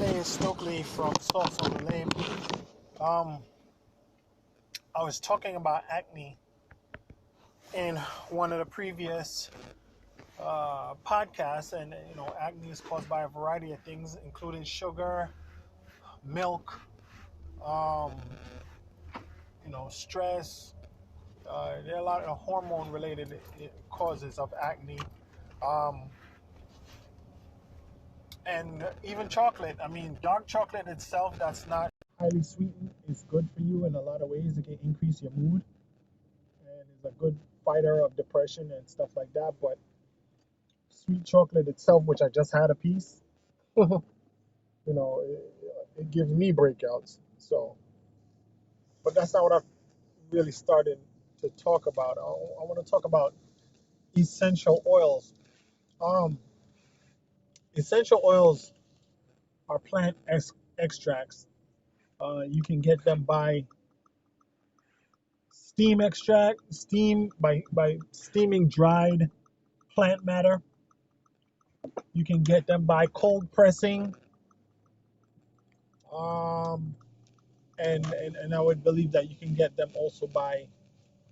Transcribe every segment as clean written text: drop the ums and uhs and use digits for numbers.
Ray Stokely from Sauce on the Lane. Um, I was talking about acne in one of the previous podcasts, and acne is caused by a variety of things, including sugar, milk, um, stress. There are a lot of hormone-related causes of acne, um, and even chocolate. I mean, dark chocolate itself, that's not highly sweetened, is good for you in a lot of ways. It can increase your mood and is a good fighter of depression and stuff like that. But sweet chocolate itself, which I just had a piece, it gives me breakouts. So, but that's not what I've really started to talk about. I want to talk about essential oils. Um, Essential oils are plant extracts. You can get them by steam by steaming dried plant matter. You can get them by cold pressing. Um, and I would believe that you can get them also by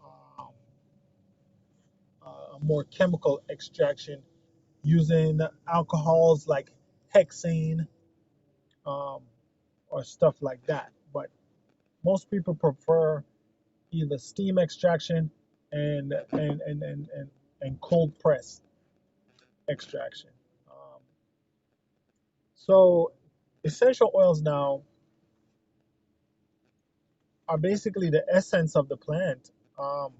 um, a more chemical extraction using alcohols like hexane, um, or stuff like that. But most people prefer either steam extraction and cold press extraction. Um, so essential oils now are basically the essence of the plant. Um,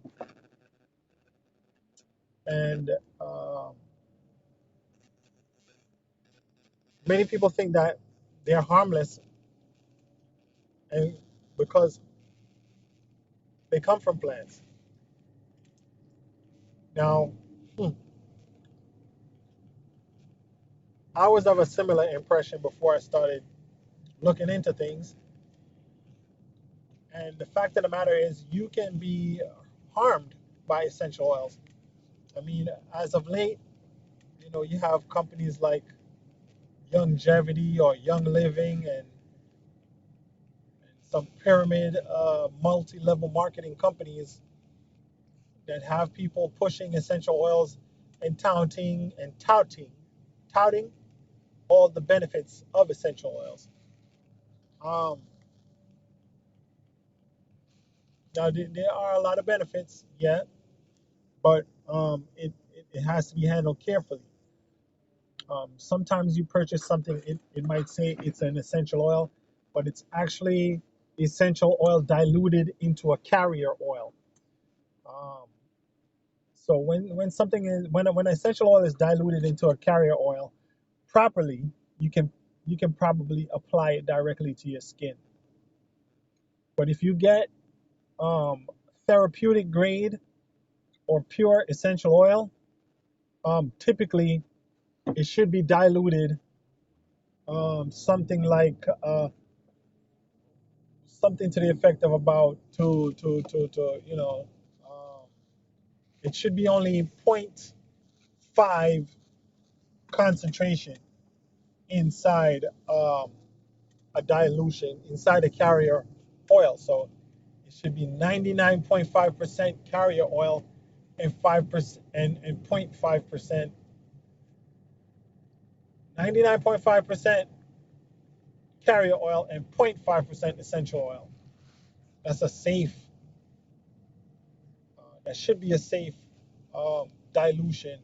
and um, Many people think that they're harmless, and because they come from plants. Now, I was of a similar impression before I started looking into things. And the fact of the matter is, you can be harmed by essential oils. I mean, as of late, you have companies like Longevity or Young Living and some pyramid multi-level marketing companies that have people pushing essential oils and touting all the benefits of essential oils. Um, Now there are a lot of benefits, yeah, but it has to be handled carefully. Sometimes you purchase something, it might say it's an essential oil, but it's actually essential oil diluted into a carrier oil. Um, so when essential oil is diluted into a carrier oil properly, you can probably apply it directly to your skin. But if you get um, therapeutic grade or pure essential oil, typically it should be diluted something like something to the effect of about to um, it should be only zero point 0.5 concentration inside a dilution inside a carrier oil. So it should be 99.5% carrier oil and 5% and 0.5%, 99.5% carrier oil and 0.5% essential oil. That's a safe, that should be a safe dilution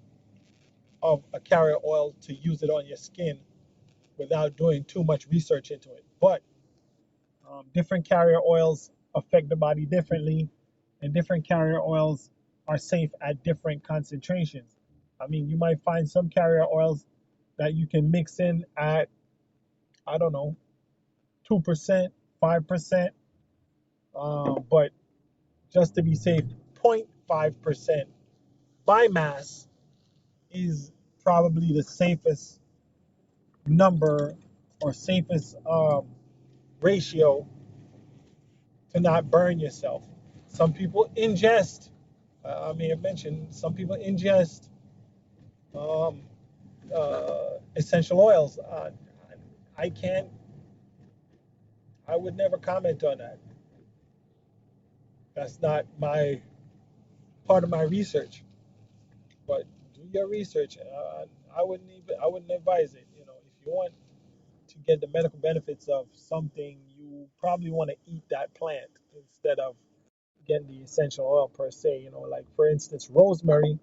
of a carrier oil to use it on your skin without doing too much research into it. But different carrier oils affect the body differently, and different carrier oils are safe at different concentrations. I mean, you might find some carrier oils that you can mix in at, I don't know, 2%, 5%, but just to be safe, 0.5% by mass is probably the safest number or safest ratio to not burn yourself. Some people ingest, I may have mentioned, some people ingest um, essential oils. I can't I would never comment on that. That's not my part of my research. But do your research. I wouldn't advise it. If you want to get the medical benefits of something, you probably want to eat that plant instead of getting the essential oil per se. Like for instance, rosemary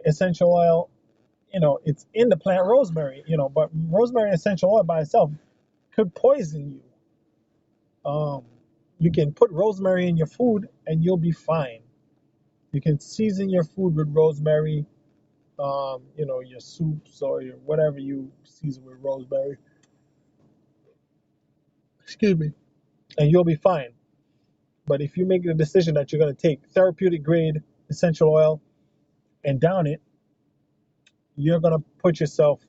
essential oil. It's in the plant rosemary. But rosemary essential oil by itself could poison you. You can put rosemary in your food and you'll be fine. You can season your food with rosemary, your soups or your whatever you season with rosemary. Excuse me. And you'll be fine. But if you make the decision that you're going to take therapeutic grade essential oil and down it, you're going to put yourself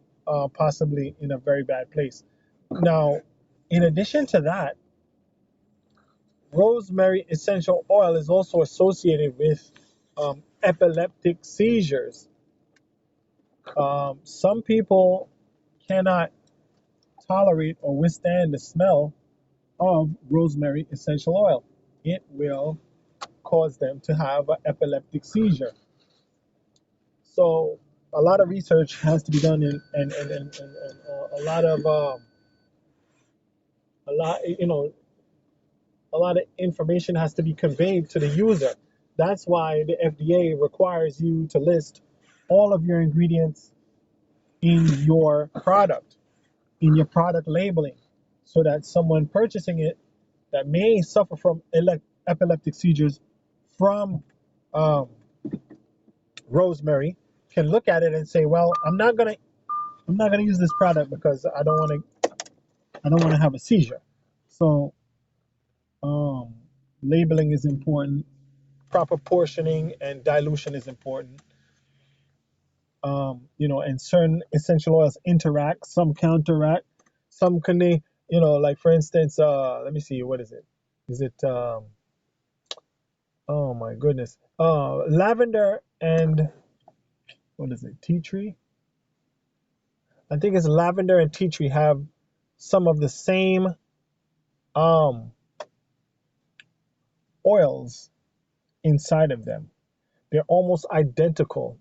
possibly in a very bad place. Now, in addition to that, rosemary essential oil is also associated with epileptic seizures. Some people cannot tolerate or withstand the smell of rosemary essential oil. It will cause them to have an epileptic seizure. So a lot of research has to be done, and a lot of a lot you know a lot of information has to be conveyed to the user. That's why the FDA requires you to list all of your ingredients in your product, in your product labeling, so that someone purchasing it that may suffer from epileptic seizures from um, rosemary can look at it and say, "Well, I'm not gonna use this product because I don't want to have a seizure." So um, labeling is important. Proper portioning and dilution is important. And certain essential oils interact. Some counteract. Some can they, like for instance, let me see, what is it? Is it oh my goodness, lavender and what is it? Tea tree. I think it's lavender and tea tree have some of the same um oils inside of them. They're almost identical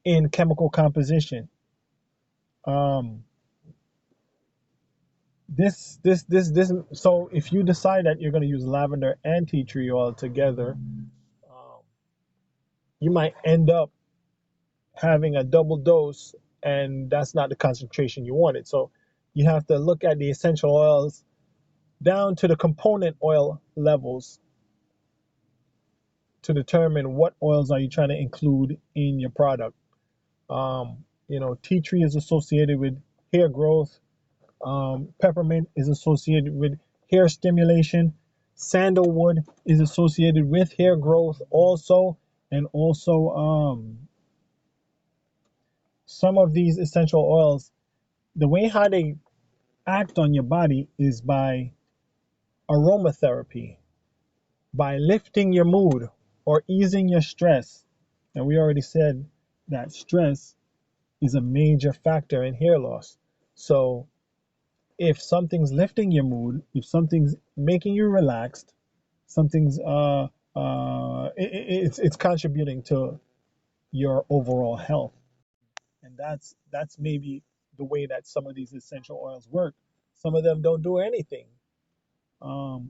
in chemical composition. Um, this. So if you decide that you're going to use lavender and tea tree oil together, you might end up having a double dose, and that's not the concentration you wanted. So you have to look at the essential oils down to the component oil levels to determine what oils are you trying to include in your product. Tea tree is associated with hair growth. Peppermint is associated with hair stimulation. Sandalwood is associated with hair growth also. And also, some of these essential oils, the way how they act on your body is by aromatherapy, by lifting your mood or easing your stress. And we already said that stress is a major factor in hair loss. So if something's lifting your mood, if something's making you relaxed, something's it's contributing to your overall health. And that's maybe the way that some of these essential oils work. Some of them don't do anything.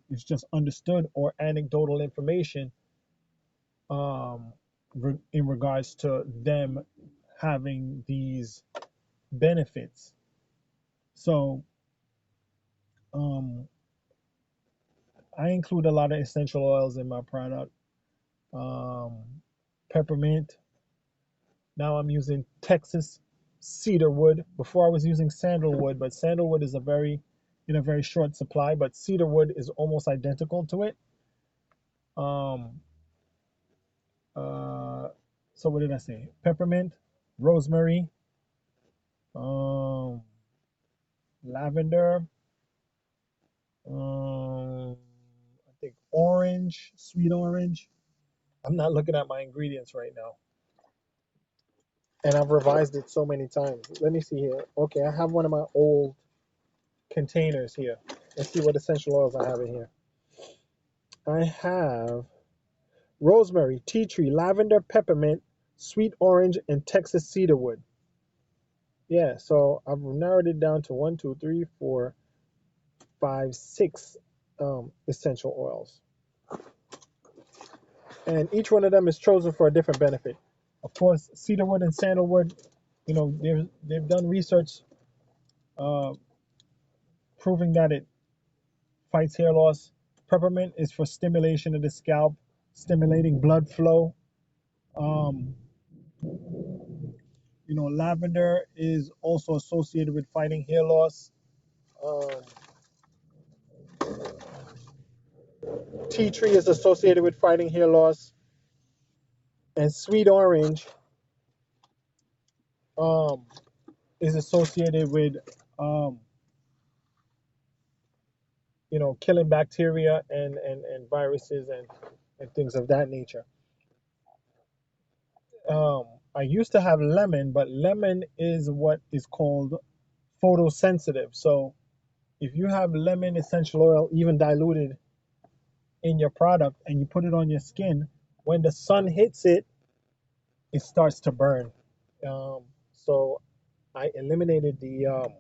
It's just understood or anecdotal information um, in regards to them having these benefits. So um, I include a lot of essential oils in my product. Um, Peppermint. Now I'm using Texas cedarwood. Before I was using sandalwood, but sandalwood is in a very short supply, but cedarwood is almost identical to it. Um, uh, so what did I say? Peppermint, rosemary, um, lavender, I think orange, sweet orange. I'm not looking at my ingredients right now. And I've revised it so many times. Let me see here. Okay, I have one of my old containers here. Let's see what essential oils I have in here. I have rosemary, tea tree, lavender, peppermint, sweet orange, and Texas cedarwood. Yeah, so I've narrowed it down to 1, 2, 3, 4, 5, 6 essential oils. And each one of them is chosen for a different benefit. Of course, cedarwood and sandalwood, they've done research uh, proving that it fights hair loss. Peppermint is for stimulation of the scalp, stimulating blood flow. Um, lavender is also associated with fighting hair loss. Um, tea tree is associated with fighting hair loss, and sweet orange um, is associated with um, killing bacteria and viruses and things of that nature. I used to have lemon, but lemon is what is called photosensitive. So if you have lemon essential oil, even diluted in your product, and you put it on your skin, when the sun hits it, it starts to burn. So I eliminated the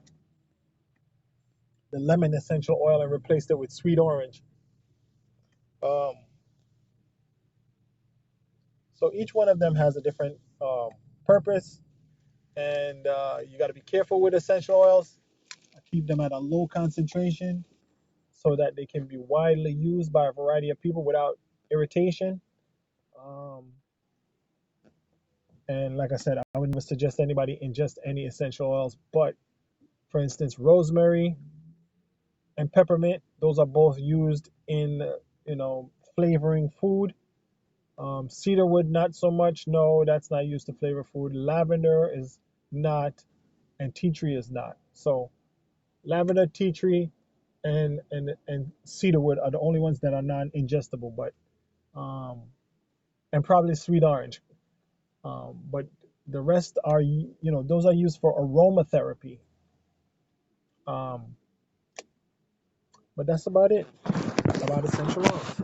lemon essential oil and replaced it with sweet orange. Um, so each one of them has a different purpose, and you got to be careful with essential oils. Keep them at a low concentration so that they can be widely used by a variety of people without irritation. Um, and like I said, I would never suggest anybody ingest any essential oils, but for instance, rosemary and peppermint, those are both used in, flavoring food. Cedarwood, not so much. No, that's not used to flavor food. Lavender is not, and tea tree is not. So lavender, tea tree, and cedarwood are the only ones that are non-ingestible, but and probably sweet orange. But the rest are, those are used for aromatherapy. But that's about it about essential oils.